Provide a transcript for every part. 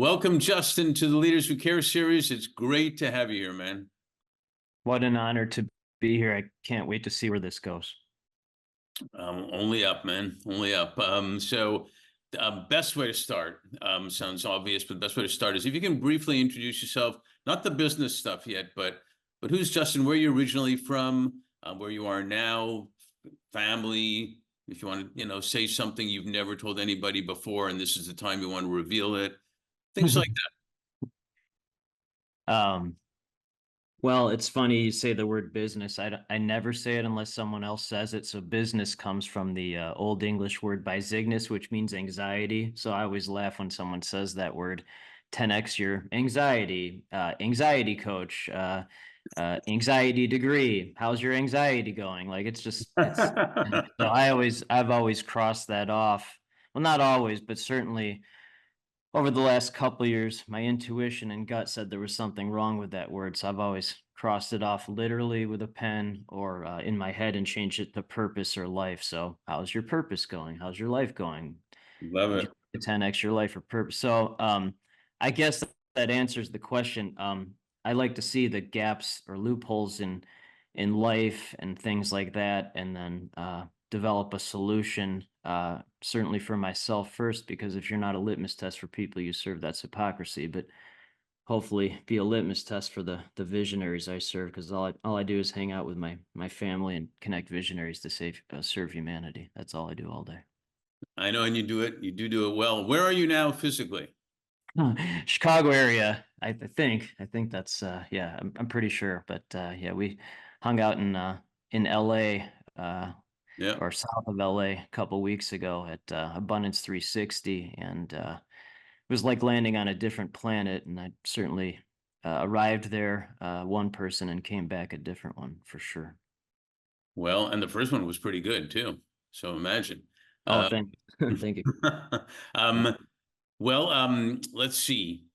Welcome, Justin, to the Leaders Who Care series. It's great to have you here, man. What an honor to be here. I can't wait to see where this goes. Only up, man. Only up. Best way to start, sounds obvious, but the best way to start is if you can briefly introduce yourself, not the business stuff yet, but who's Justin, where you're originally from, where you are now, family, if you want to, say something you've never told anybody before, and this is the time you want to reveal it, things like Um, well, it's funny you say the word business. I never say it unless someone else says it. So business comes from the Old English word bisignus, which means anxiety. So I always laugh when someone says that word. 10x your anxiety, anxiety coach, anxiety degree. How's your anxiety going? Like it's. And that. so I've always crossed that off. Well, not always, but certainly over the last couple of years, my intuition and gut said there was something wrong with that word. So I've always crossed it off literally with a pen or in my head and changed it to purpose or life. So how's your purpose going? How's your life going? Love Did it. you 10x your life or purpose? So I guess that answers the question. I like to see the gaps or loopholes in life and things like that, and then develop a solution, certainly for myself first, because if you're not a litmus test for people you serve, that's hypocrisy. But hopefully be a litmus test for the visionaries I serve, because all I do is hang out with my family and connect visionaries to serve humanity. That's all I do all day. I know, and you do it. You do it well. Where are you now physically? Chicago area, I think. I think that's yeah, I'm pretty sure. But yeah, we hung out in LA, Yeah. or south of LA a couple weeks ago at Abundance 360, and it was like landing on a different planet. And I certainly arrived there one person and came back a different one for sure. Well, and the first one was pretty good too. So imagine. Oh, Uh, thank you. Yeah. um, let's see.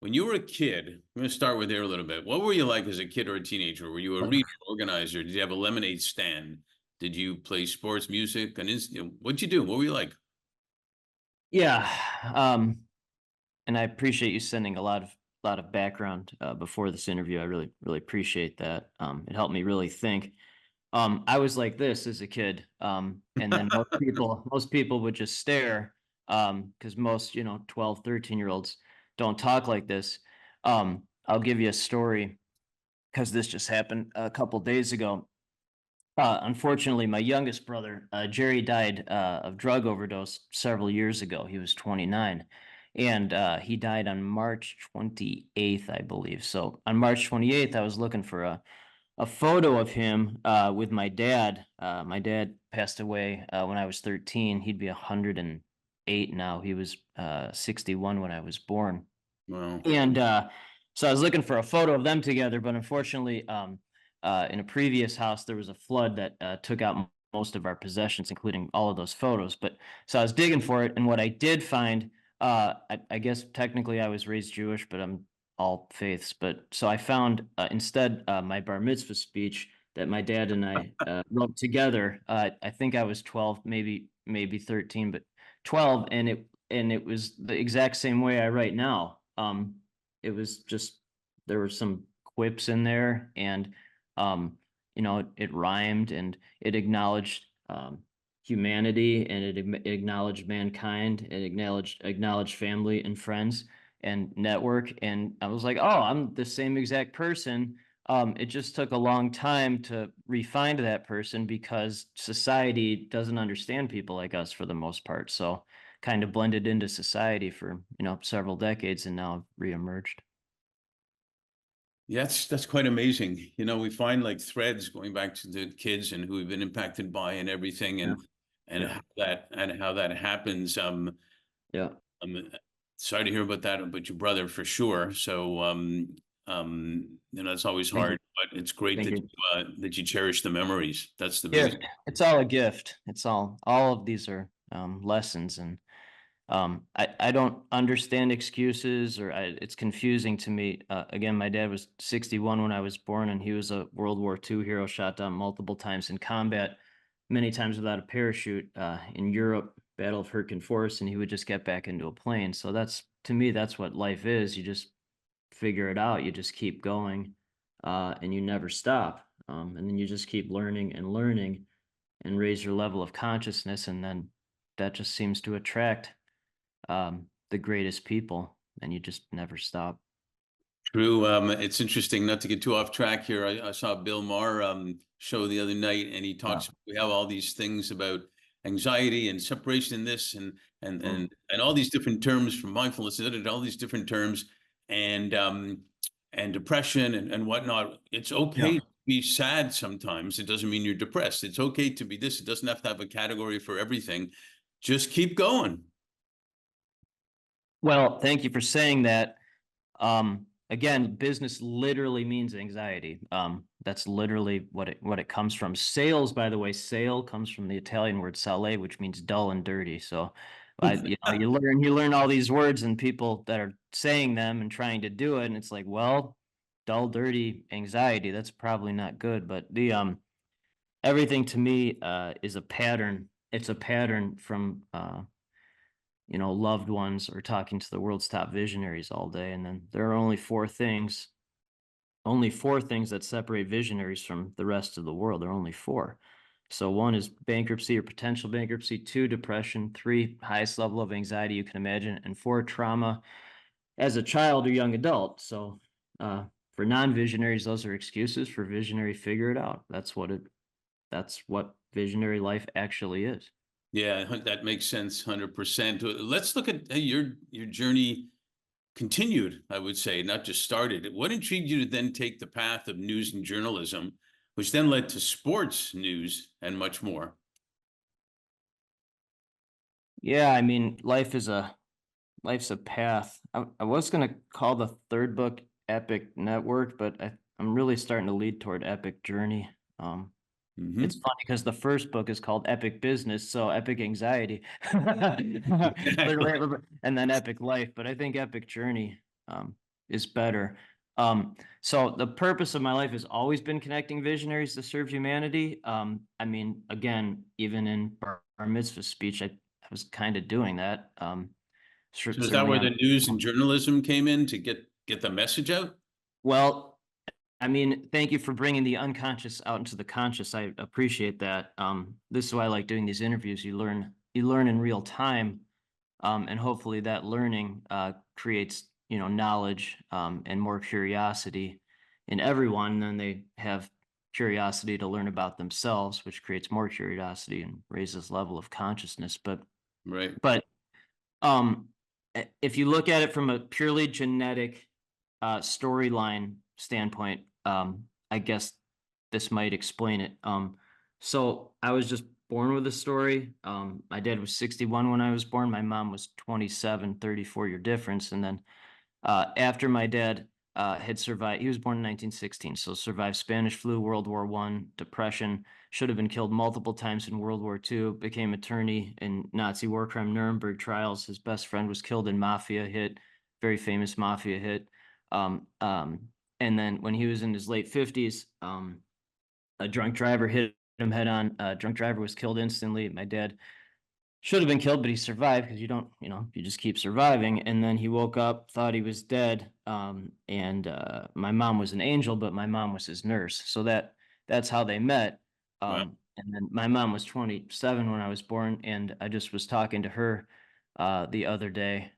When you were a kid, I'm going to start with there a little bit. What were you like as a kid or a teenager? Were you a reader, organizer? Did you have a lemonade stand? Did you play sports, music? And what'd you do? What were you like? Yeah. Um, and I appreciate you sending a lot of background before this interview. I really appreciate that. It helped me really think. I was like this as a kid, and then most people would just stare, because most 12, 13 year olds don't talk like this. I'll give you a story because this just happened a couple days ago. Unfortunately, my youngest brother, Jerry, died of drug overdose several years ago. He was 29, and he died on March 28th, I believe. So on March 28th, I was looking for a photo of him with my dad. My dad passed away when I was 13. He'd be 108 now. He was 61 when I was born. Well, And so I was looking for a photo of them together, but unfortunately, in a previous house, there was a flood that took out most of our possessions, including all of those photos. But so I was digging for it, and what I did find, I guess technically I was raised Jewish, but I'm all faiths. But so I found instead my bar mitzvah speech that my dad and I wrote together. I think I was 12, maybe 13, but 12, and it was the exact same way I write now. It was just there were some quips in there, and it rhymed, and it acknowledged humanity, and it acknowledged mankind, it acknowledged family and friends and network. And I was like, oh, I'm the same exact person. It just took a long time to refine that person because society doesn't understand people like us for the most part. So kind of blended into society for several decades, and now reemerged. yeah, that's quite amazing. We find like threads going back to the kids and who have been impacted by and everything, Yeah, and yeah, how that happens. yeah. I'm sorry to hear about that, about your brother for sure. So it's always Thank you. hard, but it's great Thank that you. that you cherish the memories. That's the biggest. Gift. It's all a gift. It's all of these are lessons, and I don't understand excuses, or it's confusing to me. Again, my dad was 61 when I was born, and he was a World War II hero, shot down multiple times in combat, many times without a parachute, in Europe, Battle of Herkin Forest, and he would just get back into a plane. So that's to me, that's what life is. You just figure it out. You just keep going, and you never stop. And then you just keep learning and learning and raise your level of consciousness. And then that just seems to attract the greatest people, and you just never stop. True. It's interesting, not to get too off track here. I saw Bill Maher show the other night, and he Yeah. talks. We have all these things about anxiety and separation, and this and Mm. and and all these different terms from mindfulness, and all these different terms, and depression and whatnot. It's okay Yeah. to be sad sometimes. It doesn't mean you're depressed. It's okay to be this. It doesn't have to have a category for everything. Just keep going. Well, thank you for saying that. Again, business literally means anxiety. That's literally what it comes from. Sales, by the way, sale comes from the Italian word sale, which means dull and dirty. So, you learn all these words and people that are saying them and trying to do it, and it's like, well, dull, dirty, anxiety. That's probably not good. But the everything to me is a pattern. It's a pattern from loved ones or talking to the world's top visionaries all day. And then there are only four things that separate visionaries from the rest of the world. There are only four. So one is bankruptcy or potential bankruptcy, two, depression, three, highest level of anxiety you can imagine, and four, trauma as a child or young adult. So for non-visionaries, those are excuses. For visionary, figure it out. That's what visionary life actually is. Yeah, that makes sense, 100%. Let's look at your journey continued, I would say, not just started. What intrigued you to then take the path of news and journalism, which then led to sports news and much more? Yeah, I mean, life's a path. I was gonna call the third book Epic Network, but I'm really starting to lead toward Epic Journey. Um, it's Hmm. funny because the first book is called Epic Business, so Epic Anxiety, Exactly. literally, and then Epic Life. But I think Epic Journey is better. So the purpose of my life has always been connecting visionaries to serve humanity. I mean, again, even in Bar Mitzvah speech, I was kind of doing that. So is that Certainly where on. the news and journalism came in to get the message out? Well, I mean, thank you for bringing the unconscious out into the conscious. I appreciate that. This is why I like doing these interviews. You learn in real time, and hopefully that learning creates, knowledge and more curiosity in everyone. Then they have curiosity to learn about themselves, which creates more curiosity and raises level of consciousness. But Right. but um, if you look at it from a purely genetic storyline standpoint, I guess this might explain it. So I was just born with a story. My dad was 61 when I was born. My mom was 27, 34-year difference. And then after my dad had survived, he was born in 1916, so survived Spanish flu, World War I, depression, should have been killed multiple times in World War II, became attorney in Nazi war crime Nuremberg trials. His best friend was killed in mafia hit, very famous mafia hit. Um, um, and then when he was in his late 50s, a drunk driver hit him head on. Drunk driver was killed instantly. My dad should have been killed, but he survived because you just keep surviving. And then he woke up, thought he was dead. And my mom was an angel, but my mom was his nurse. So that's how they met. Wow. And then my mom was 27 when I was born, and I just was talking to her the other day.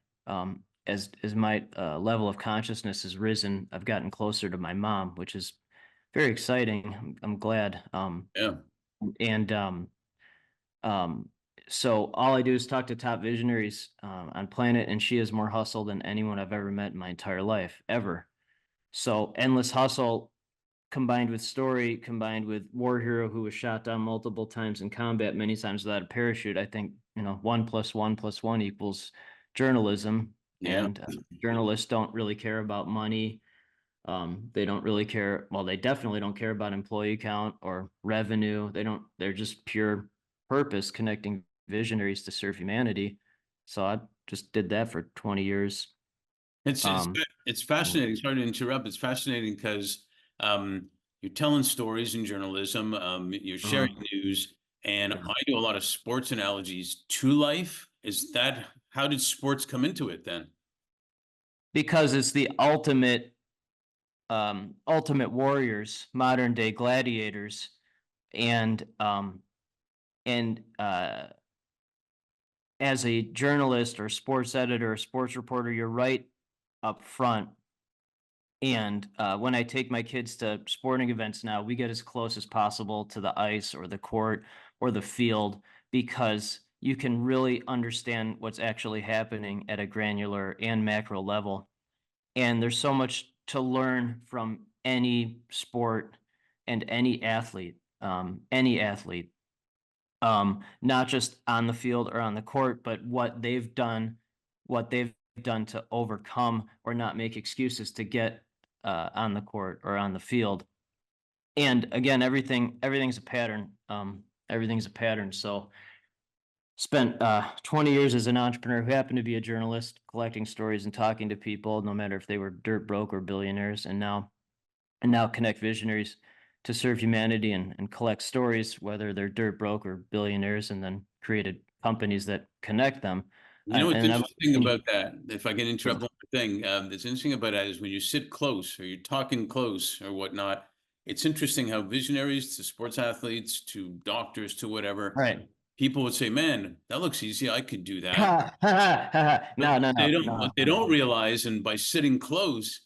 As my level of consciousness has risen, I've gotten closer to my mom, which is very exciting. I'm glad. Yeah. And um, so all I do is talk to top visionaries on planet, and she has more hustle than anyone I've ever met in my entire life, ever. So endless hustle combined with story, combined with war hero who was shot down multiple times in combat, many times without a parachute. I think, 1 + 1 + 1 equals journalism. Yeah. And journalists don't really care about money. They don't really care. Well, they definitely don't care about employee count or revenue. They're just pure purpose, connecting visionaries to serve humanity. So I just did that for 20 years. It's it's Um, it's yeah. fascinating. Sorry to interrupt. It's fascinating because you're telling stories in journalism. You're sharing Mhm. news, and Yeah. I do a lot of sports analogies to life. Is that how did sports come into it then? because it's the ultimate warriors, modern day gladiators, and as a journalist or sports editor or sports reporter, you're right up front. And when I take my kids to sporting events now, we get as close as possible to the ice or the court or the field, because you can really understand what's actually happening at a granular and macro level. And there's so much to learn from any sport and any athlete, not just on the field or on the court, but what they've done to overcome or not make excuses to get on the court or on the field. And again, everything's a pattern. Everything's a pattern. So spent 20 years as an entrepreneur who happened to be a journalist, collecting stories and talking to people, no matter if they were dirt broke or billionaires, and now connect visionaries to serve humanity and collect stories, whether they're dirt broke or billionaires, and then created companies that connect them. You know what's And interesting about that, if I can interrupt one more thing, that's interesting about that is when you sit close or you're talking close or whatnot, it's interesting how visionaries to sports athletes to doctors to whatever, right. people would say, man, that looks easy. I could do that. No, no, no, What no, they no. don't realize, and by sitting close,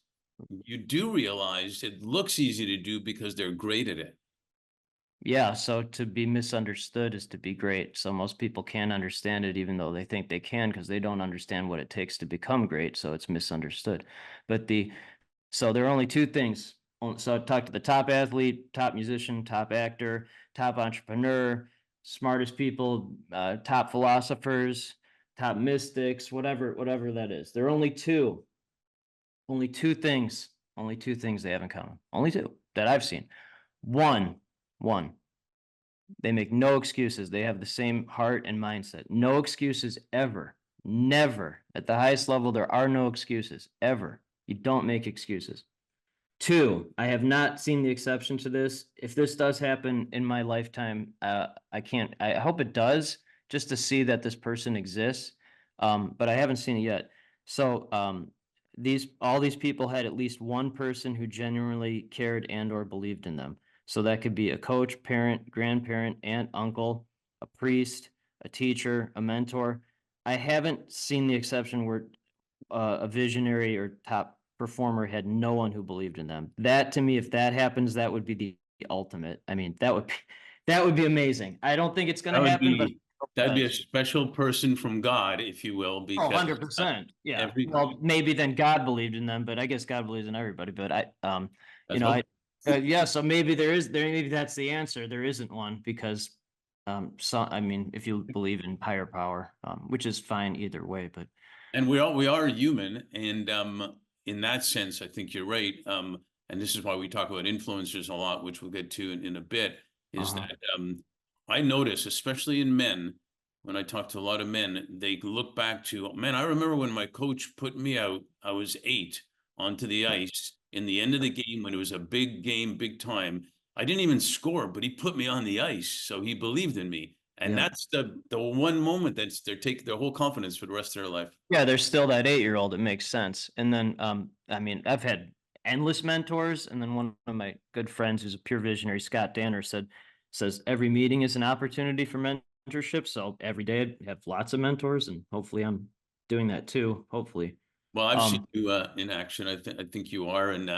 you do realize it looks easy to do because they're great at it. Yeah, so to be misunderstood is to be great. So most people can't understand it, even though they think they can, because they don't understand what it takes to become great. So it's misunderstood. But so there are only two things. So I talked to the top athlete, top musician, top actor, top entrepreneur, smartest people, top philosophers, top mystics, whatever that is. There are only two things they have in common. Only two that I've seen. One, they make no excuses. They have the same heart and mindset. No excuses ever. Never. At the highest level, there are no excuses ever. You don't make excuses. Two, I have not seen the exception to this. If this does happen in my lifetime, I hope it does, just to see that this person exists. But I haven't seen it yet. So all these people had at least one person who genuinely cared and or believed in them. So that could be a coach, parent, grandparent, aunt, uncle, a priest, a teacher, a mentor. I haven't seen the exception where a visionary or top performer had no one who believed in them. That, to me, if that happens, that would be the ultimate. I mean, that would be amazing. I don't think it's going to happen, but That'd be a special person from God, if you will, because 100%. Yeah. every Well, maybe then God believed in them, but I guess God believes in everybody. But That's hope. yeah. So maybe maybe that's the answer. There isn't one because, I mean, if you believe in higher power, which is fine either way, but. And we are human, and in that sense, I think you're right. And this is why we talk about influencers a lot, which we'll get to in a bit. Is that I notice, especially in men, when I talk to a lot of men, they look back to, man, I remember when my coach put me out. I was 8 onto the ice in the end of the game when it was a big game, big time. I didn't even score, but he put me on the ice, so he believed in me. And that's the one moment that's take their whole confidence for the rest of their life. Yeah, there's still that 8-year-old. It makes sense. And then, I mean, I've had endless mentors, and then one of my good friends, who's a pure visionary, Scott Danner, says every meeting is an opportunity for mentorship. So every day I have lots of mentors, and hopefully I'm doing that too. Hopefully. Well, I've seen you in action. I think you are, and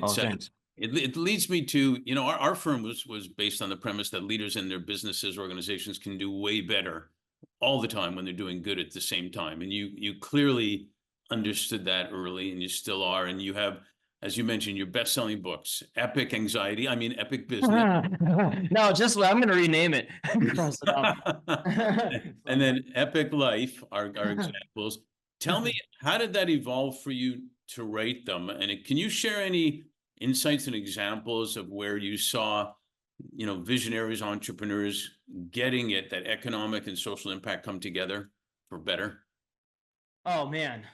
Thanks. it leads me to, you know, our firm was based on the premise that leaders in their businesses, organizations can do way better all the time when they're doing good at the same time. And you clearly understood that early, and you still are. And you have, as you mentioned, your best-selling books, Epic Anxiety. I mean, Epic Business. No, just I'm going to rename it. Cross it off. And then Epic Life are examples. Tell me, how did that evolve for you to write them? And can you share any insights and examples of where you saw, you know, visionaries, entrepreneurs getting it, that economic and social impact come together for better? Oh man,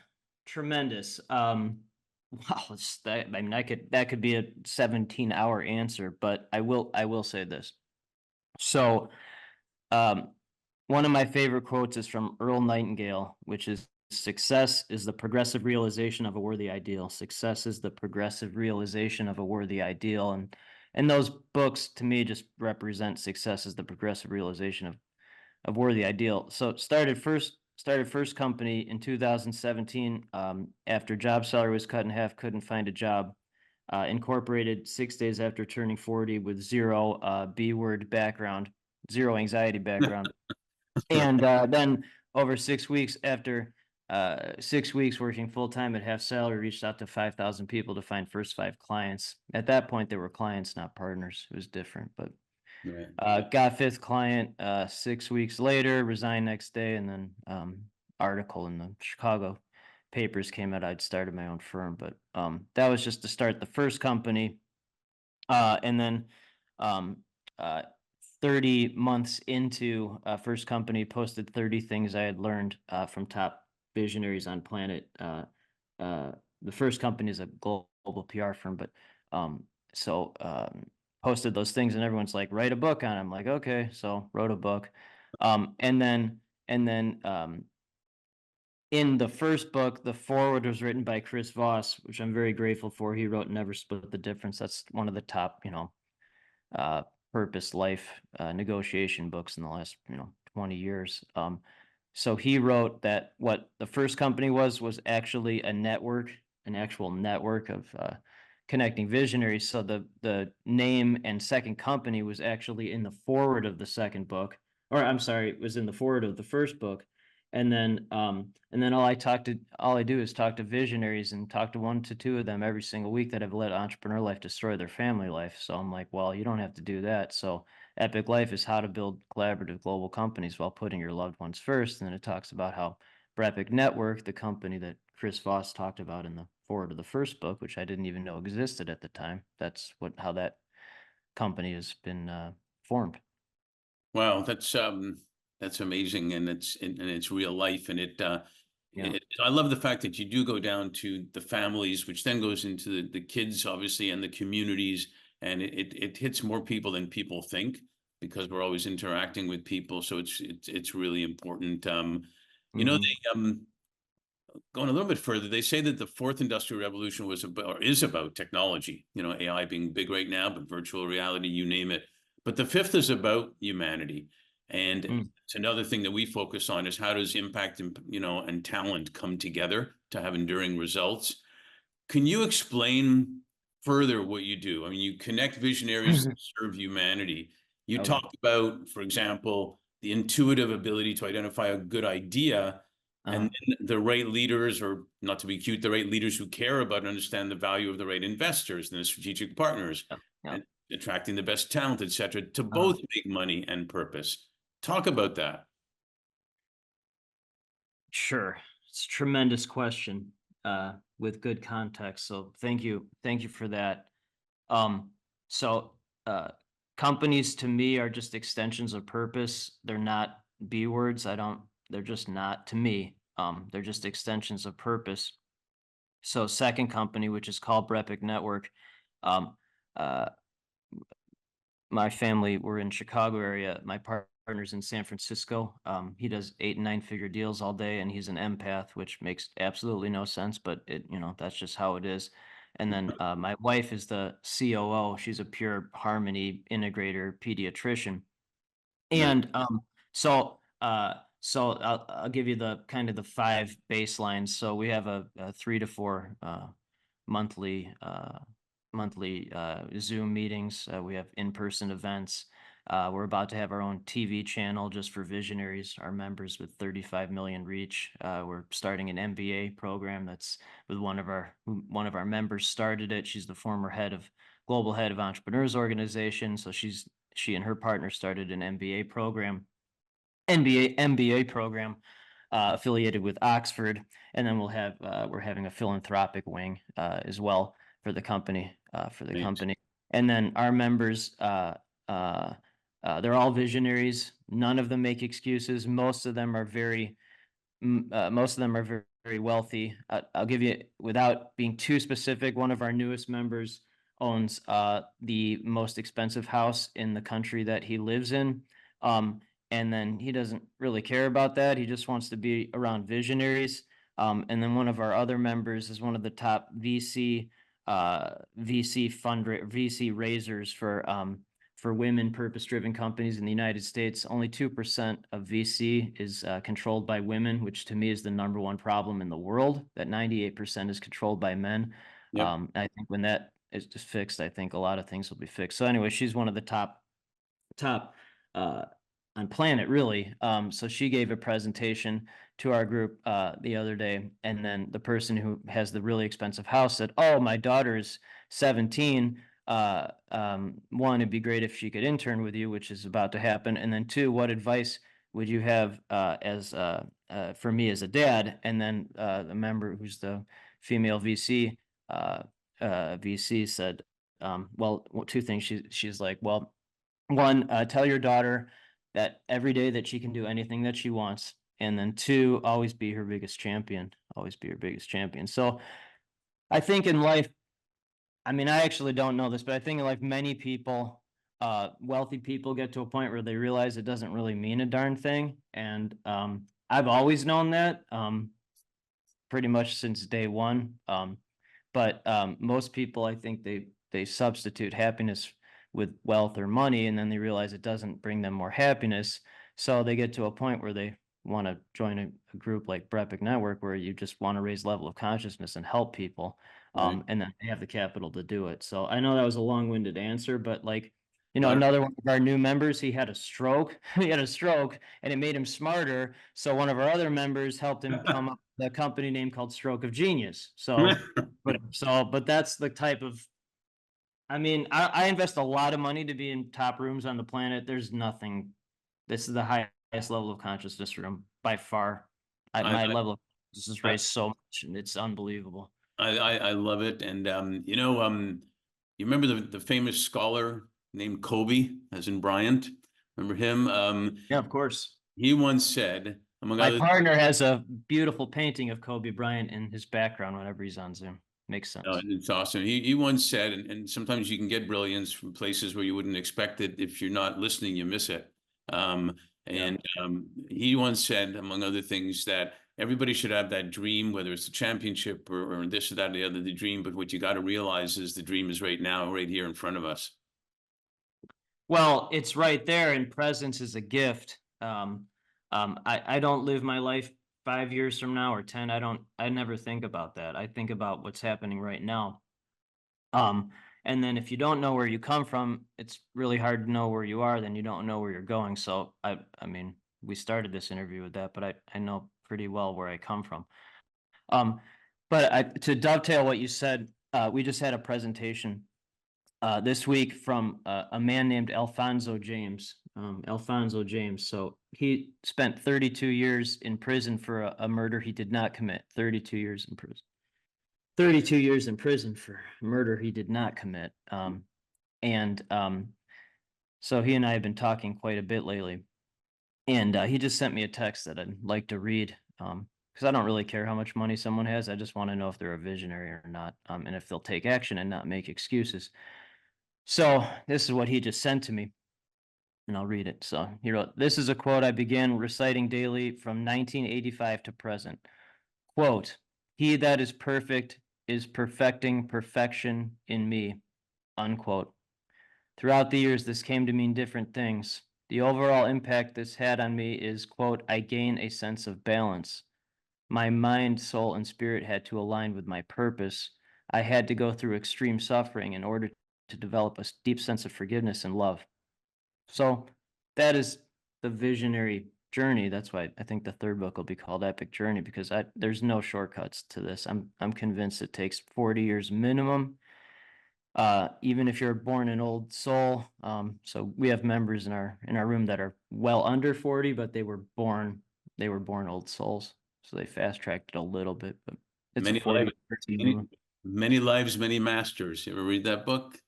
tremendous. Wow, I mean, that could be a 17-hour answer, but I will say this. So, one of my favorite quotes is from Earl Nightingale, which is success is the progressive realization of a worthy ideal. Success is the progressive realization of a worthy ideal. And those books to me just represent success as the progressive realization of worthy ideal. So started first company in 2017 after job salary was cut in half, couldn't find a job. Incorporated 6 days after turning 40 with zero B-word background, zero anxiety background. And then over 6 weeks after 6 weeks working full time at half salary, reached out to 5,000 people to find first 5 clients. At that point, they were clients, not partners. It was different, but Right. got fifth client 6 weeks later, resigned next day, and then article in the Chicago papers came out. I'd started my own firm, but that was just to start the first company. And then um, uh, 30 months into first company, posted 30 things I had learned from top visionaries on planet. The first company is a global PR firm, but so posted those things, and everyone's like, write a book on it. I'm like, okay, so wrote a book. And then in the first book, the foreword was written by Chris Voss, which I'm very grateful for. He wrote Never Split the Difference. That's one of the top, uh, purpose life negotiation books in the last 20 years. So he wrote that what the first company was actually a network, an actual network of connecting visionaries. So the name and second company was actually in the forward of the second book, or I'm sorry, it was in the forward of the first book. And then all I do is talk to visionaries and talk to 1 to 2 of them every single week that have let entrepreneur life destroy their family life. So I'm like, well, you don't have to do that. So Epic Life is how to build collaborative global companies while putting your loved ones first. And then it talks about how BrEpic Network, the company that Chris Voss talked about in the forward of the first book, which I didn't even know existed at the time. That's how that company has been formed. Wow, that's amazing, and it's real life, and Yeah. I love the fact that you do go down to the families, which then goes into the kids, obviously, and the communities, and it hits more people than people think, because we're always interacting with people, so it's really important. Mm-hmm. They going a little bit further, they say that the fourth industrial revolution was about, or is about, technology, AI being big right now, but virtual reality, you name it. But the fifth is about humanity. And Mm. it's another thing that we focus on, is how does impact and talent come together to have enduring results. Can you explain further what you do? I mean, you connect visionaries that serve humanity. You Okay. talk about, for example, the intuitive ability to identify a good idea, Uh-huh. and then the right leaders, or not to be cute, the right leaders who care about and understand the value of the right investors and the strategic partners, Yeah. Yeah. and attracting the best talent, etc., to Uh-huh. both make money and purpose. Talk about that. Sure. It's a tremendous question with good context. So thank you. Thank you for that. Um, so uh, companies to me are just extensions of purpose. They're not B words. They're just not to me. They're just extensions of purpose. So second company, which is called BrEpic Network, um, uh, my family, we're in Chicago area. My partner's in San Francisco. He does 8 and 9 figure deals all day, and he's an empath, which makes absolutely no sense, but that's just how it is. And then my wife is the COO. She's a pure harmony integrator pediatrician. Nice. And so I'll give you the kind of the 5 baselines. So we have a 3 to 4 monthly Zoom meetings. We have in-person events. We're about to have our own TV channel just for visionaries, our members with 35 million reach. We're starting an MBA program that's with one of our members started it. She's the former global head of entrepreneurs organization. So she and her partner started an MBA program affiliated with Oxford, and then we're having a philanthropic wing as well for the company Amazing. And then our members, they're all visionaries. None of them make excuses. Most of them are very, very wealthy. I'll give you, without being too specific, one of our newest members owns the most expensive house in the country that he lives in. And then he doesn't really care about that. He just wants to be around visionaries. And then one of our other members is one of the top VC raisers for women purpose-driven companies in the United States. Only 2% of VC is controlled by women, which to me is the #1 problem in the world. That 98% is controlled by men. Yep. I think when that is just fixed, I think a lot of things will be fixed. So anyway, she's one of the top on planet, really. So she gave a presentation to our group the other day, and then the person who has the really expensive house said, "Oh, my daughter's 17. One, it'd be great if she could intern with you, which is about to happen. And then two, what advice would you have as for me as a dad?" And then the member who's the female VC said, well, two things. She's like, well, one, tell your daughter that every day that she can do anything that she wants. And then two, always be her biggest champion. Always be her biggest champion. So I think in life, I mean, I actually don't know this, but I think in life, many people, wealthy people get to a point where they realize it doesn't really mean a darn thing. And I've always known that pretty much since day one. But most people, I think they substitute happiness with wealth or money, and then they realize it doesn't bring them more happiness. So they get to a point where they want to join a group like BrEpic Network, where you just want to raise level of consciousness and help people. Right. And then they have the capital to do it. So I know that was a long-winded answer, but like, But another one of our new members, he had a stroke. He had a stroke, and it made him smarter. So one of our other members helped him come up with a company name called Stroke of Genius. But that's the type of, I mean, I invest a lot of money to be in top rooms on the planet. There's nothing. This is the highest level of consciousness room by far. My level of consciousness is I, raised so much, and it's unbelievable. I love it. And you remember the famous scholar named Kobe, as in Bryant? Remember him? Yeah, of course. He once said, among My other, partner has a beautiful painting of Kobe Bryant in his background whenever he's on Zoom. Makes sense. it's awesome. He once said, and sometimes you can get brilliance from places where you wouldn't expect it. If you're not listening, you miss it. And he once said, among other things, that everybody should have that dream, whether it's a championship or this or that or the other, the dream. But what you got to realize is the dream is right now, right here in front of us. Well, it's right there, and presence is a gift. I don't live my life 5 years from now or 10. I never think about that. I think about what's happening right now. And then if you don't know where you come from, it's really hard to know where you are, then you don't know where you're going. So I mean, we started this interview with that, but I know pretty well where I come from. But to dovetail what you said, we just had a presentation this week from a man named Alfonso James. Alfonso James. So he spent 32 years in prison for a murder he did not commit. 32 years in prison. 32 years in prison for murder he did not commit. And so he and I have been talking quite a bit lately. And he just sent me a text that I'd like to read. Because I don't really care how much money someone has. I just want to know if they're a visionary or not, and if they'll take action and not make excuses. So this is what he just sent to me, and I'll read it. So he wrote, "This is a quote I began reciting daily from 1985 to present. Quote, 'He that is perfect is perfecting perfection in me,' unquote. Throughout the years, this came to mean different things. The overall impact this had on me is, quote, I gain a sense of balance. My mind, soul, and spirit had to align with my purpose. I had to go through extreme suffering in order to develop a deep sense of forgiveness and love." So that is the visionary journey. That's why I think the third book will be called Epic Journey, because there's no shortcuts to this. I'm convinced it takes 40 years minimum. Even if you're born an old soul. So we have members in our room that are well under 40, but they were born old souls. So they fast tracked it a little bit, but it's a 40 minimum. Many lives, many masters. You ever read that book?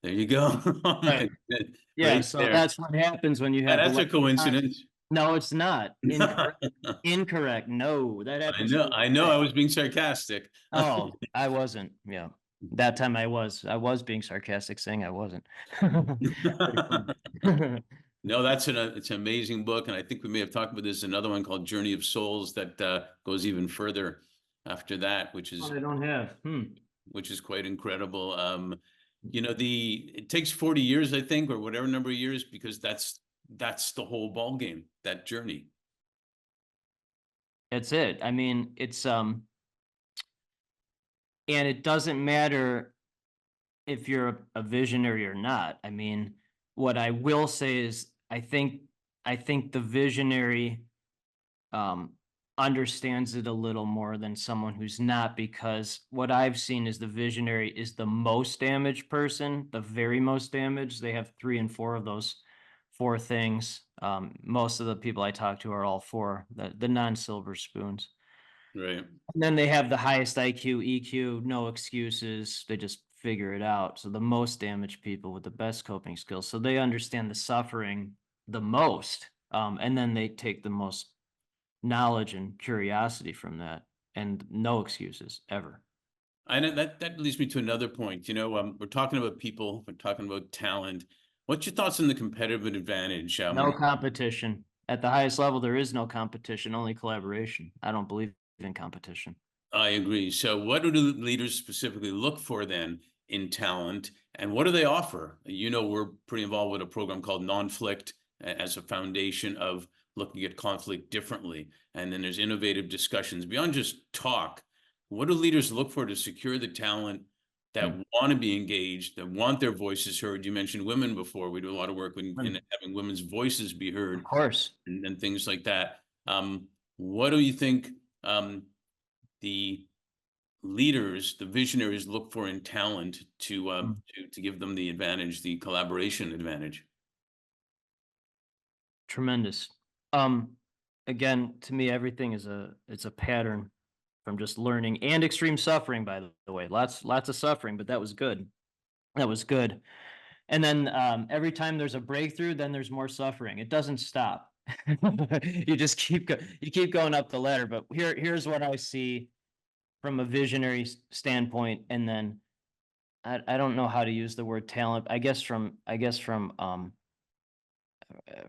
There you go. Oh my Right. goodness. Yeah, Right so there. that's what happens when you have That's a coincidence. No, it's not. Incorrect. Incorrect. No, that happens every I know. day. I was being sarcastic. Oh, I wasn't. Yeah. That time I was being sarcastic saying I wasn't. Pretty funny. No, it's an amazing book, and I think we may have talked about this. Another one called Journey of Souls that goes even further. after that, which Oh, is I don't have. quite incredible. It takes 40 years, I think, or whatever number of years, because that's the whole ball game, that journey. That's it. I mean, and it doesn't matter if you're a visionary or not. I mean, what I will say is I think the visionary um understands it a little more than someone who's not, because what I've seen is the visionary is the most damaged person, the very most damaged. They have 3 and 4 of those 4 things. Most of the people I talk to are all 4, the non-silver spoons. Right. And then they have the highest IQ, EQ, no excuses. They just figure it out. So the most damaged people with the best coping skills. So they understand the suffering the most. And then they take the most knowledge and curiosity from that, and no excuses ever. I know that leads me to another point. We're talking about people, we're talking about talent. What's your thoughts on the competitive advantage? No competition. At the highest level, there is no competition, only collaboration. I don't believe in competition. I agree. So what do the leaders specifically look for then in talent, and what do they offer? We're pretty involved with a program called Nonflict as a foundation of looking at conflict differently. And then there's innovative discussions beyond just talk. What do leaders look for to secure the talent that want to be engaged, that want their voices heard? You mentioned women before. We do a lot of work in having women's voices be heard, Of course. and things like that. What do you think the leaders, the visionaries, look for in talent to give them the advantage, the collaboration advantage? Tremendous. Again, to me, everything it's a pattern from just learning and extreme suffering, by the way. Lots of suffering, but that was good. That was good. And then every time there's a breakthrough, then there's more suffering. It doesn't stop. You just you keep going up the ladder. But here's what I see from a visionary standpoint, and then I don't know how to use the word talent.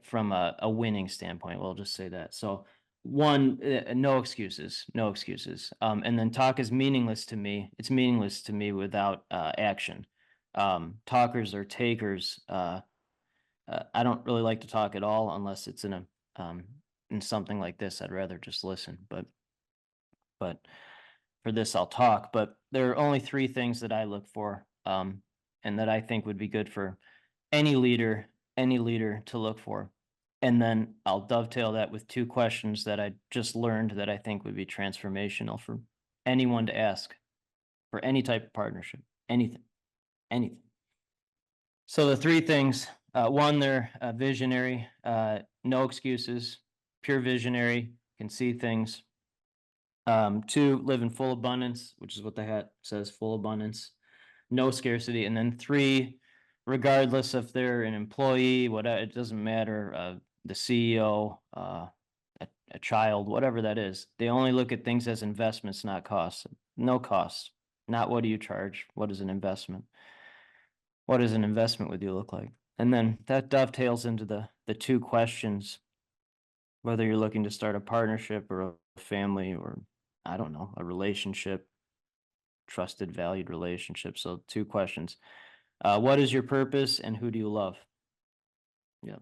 From a winning standpoint, we'll just say that. So one, no excuses, no excuses. And then talk is meaningless to me. It's meaningless to me without action. Talkers are takers. I don't really like to talk at all unless it's in something like this. I'd rather just listen. But for this, I'll talk. But there are only 3 things that I look for, and that I think would be good for any leader, any leader to look for. And then I'll dovetail that with 2 questions that I just learned that I think would be transformational for anyone to ask for any type of partnership, anything, anything. So the 3 things, one, they're visionary, no excuses, pure visionary, can see things. 2, live in full abundance, which is what the hat says, full abundance, no scarcity. And then 3, regardless if they're an employee, whatever, it doesn't matter, the CEO, a child, whatever that is, they only look at things as investments, not costs. No costs. Not what do you charge? What is an investment? What does an investment with you look like? And then that dovetails into the 2 questions, whether you're looking to start a partnership or a family, or I don't know, a relationship, trusted, valued relationship. So 2 questions. What is your purpose and who do you love? Yeah.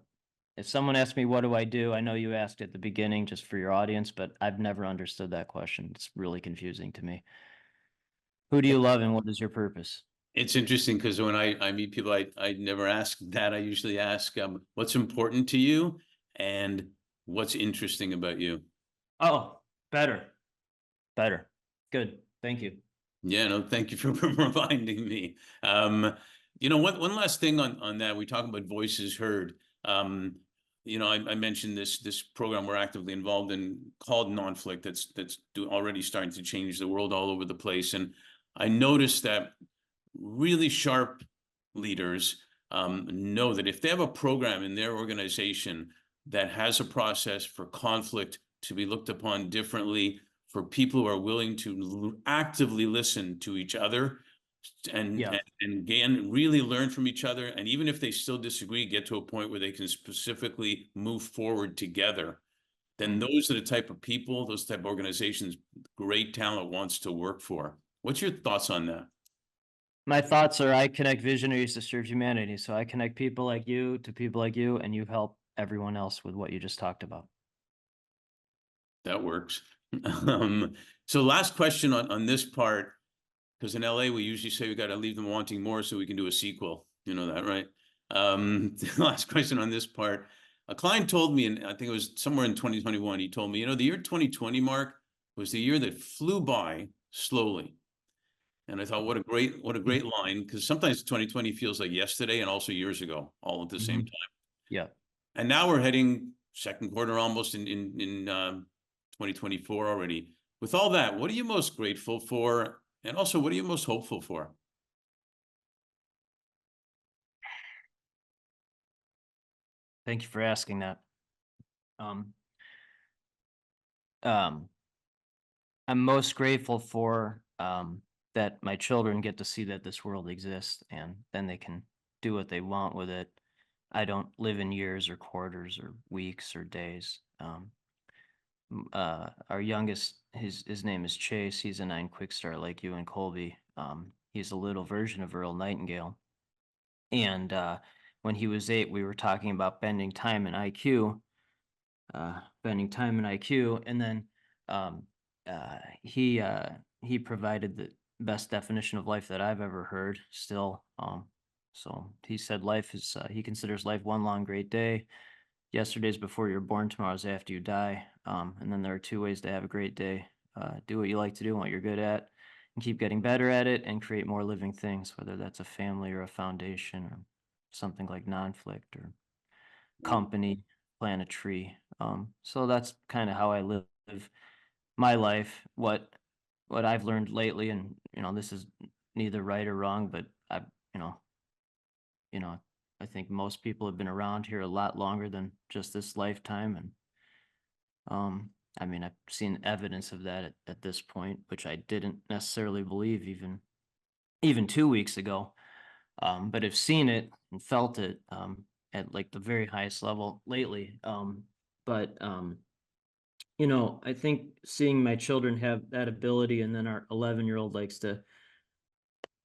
If someone asks me, what do I do? I know you asked at the beginning just for your audience, but I've never understood that question. It's really confusing to me. Who do you love and what is your purpose? It's interesting because when I meet people, I never ask that. I usually ask, what's important to you and what's interesting about you? Oh, better, better. Good. Thank you. Yeah, no, thank you for reminding me. One last thing on that. We talk about voices heard. I mentioned this program we're actively involved in called Nonflict that's already starting to change the world all over the place. And I noticed that really sharp leaders know that if they have a program in their organization that has a process for conflict to be looked upon differently, for people who are willing to actively listen to each other and, Yeah. and again, really learn from each other. And even if they still disagree, get to a point where they can specifically move forward together. then those are the type of people, those type of organizations, great talent wants to work for. What's your thoughts on that? My thoughts are I connect visionaries to serve humanity. So I connect people like you to people like you, and you help everyone else with what you just talked about. That works. So last question on this part, because in LA, we usually say we got to leave them wanting more so we can do a sequel. You know that, right? Last question on this part. A client told me, and I think it was somewhere in 2021, he told me, the year 2020, Mark, was the year that flew by slowly. And I thought, what a great line, because sometimes 2020 feels like yesterday and also years ago, all at the same time. Yeah. And now we're heading second quarter almost in 2024 already. With all that, what are you most grateful for? And also, what are you most hopeful for? Thank you for asking that. I'm most grateful for that my children get to see that this world exists, and then they can do what they want with it. I don't live in years or quarters or weeks or days. Our youngest, his name is Chase. He's a 9 quick start like you and Colby. He's a little version of Earl Nightingale. And when he was 8, we were talking about bending time and IQ. And then he provided the best definition of life that I've ever heard still. So he said life is, he considers life one long great day. Yesterday's before you're born, tomorrow's after you die. And then there are 2 ways to have a great day. Do what you like to do and what you're good at, and keep getting better at it, and create more living things, whether that's a family or a foundation or something like Nonflict or company, plant a tree. So that's kind of how I live my life. What I've learned lately, and this is neither right or wrong, but you know, I think most people have been around here a lot longer than just this lifetime, and I mean, I've seen evidence of that at this point, which I didn't necessarily believe even 2 weeks ago. But I've seen it and felt it at like the very highest level lately. But I think seeing my children have that ability, and then our 11-year-old likes to,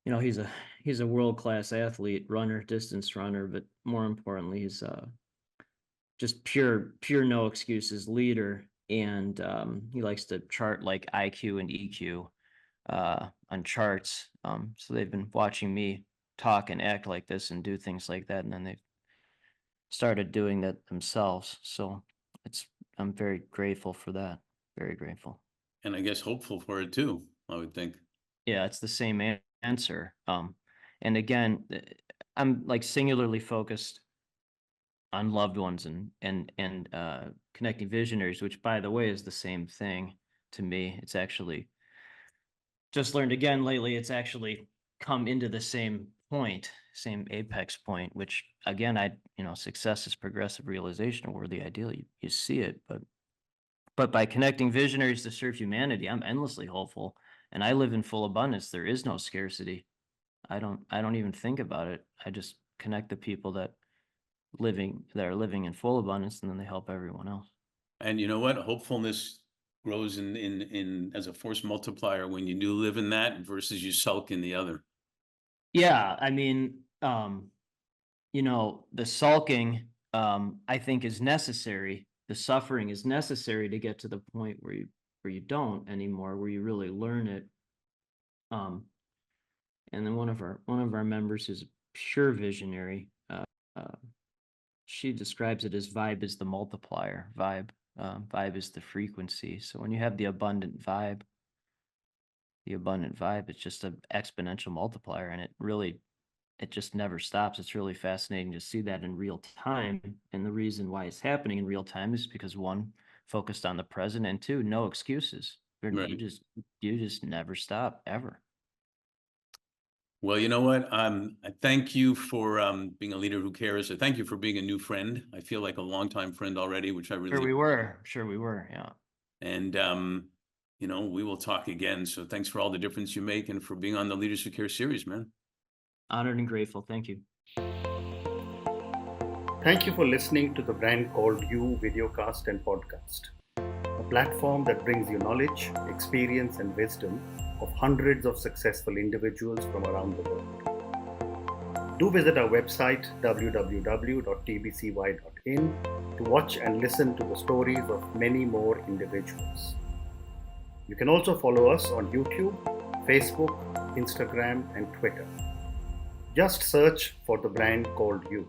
he's a world-class athlete, runner, distance runner, but more importantly, he's just pure no excuses leader. And he likes to chart like IQ and EQ on charts. So they've been watching me talk and act like this and do things like that, and then they've started doing that themselves. So I'm very grateful for that. Very grateful. And I guess hopeful for it too, I would think. Yeah, it's the same answer. And again, I'm like singularly focused on loved ones and connecting visionaries, which, by the way, is the same thing to me. It's actually just learned again lately. It's actually come into the same point, same apex point, which again, success is progressive realization, a worthy ideal. You see it, but by connecting visionaries to serve humanity, I'm endlessly hopeful, and I live in full abundance. There is no scarcity. I don't even think about it. I just connect the people that are living in full abundance, and then they help everyone else. And you know what? Hopefulness grows in as a force multiplier when you do live in that versus you sulk in the other. Yeah, I mean, the sulking, I think, is necessary. The suffering is necessary to get to the point where you don't anymore, where you really learn it. And then one of our members is a pure visionary. She describes it as vibe is the multiplier. Vibe is the frequency. So when you have the abundant vibe, it's just an exponential multiplier, and it just never stops. It's really fascinating to see that in real time. And the reason why it's happening in real time is because, 1, focused on the present, and 2, no excuses. Right. You just never stop ever. Well, you know what? I thank you for being a leader who cares. I thank you for being a new friend. I feel like a longtime friend already, which I really Sure we were. Yeah. And we will talk again. So thanks for all the difference you make and for being on the Leaders Who Care series, man. Honored and grateful. Thank you. Thank you for listening to the brand called You videocast and podcast. platform that brings you knowledge, experience, and wisdom of hundreds of successful individuals from around the world. Do visit our website www.tbcy.in to watch and listen to the stories of many more individuals. You can also follow us on YouTube, Facebook, Instagram, and Twitter. Just search for the brand called You.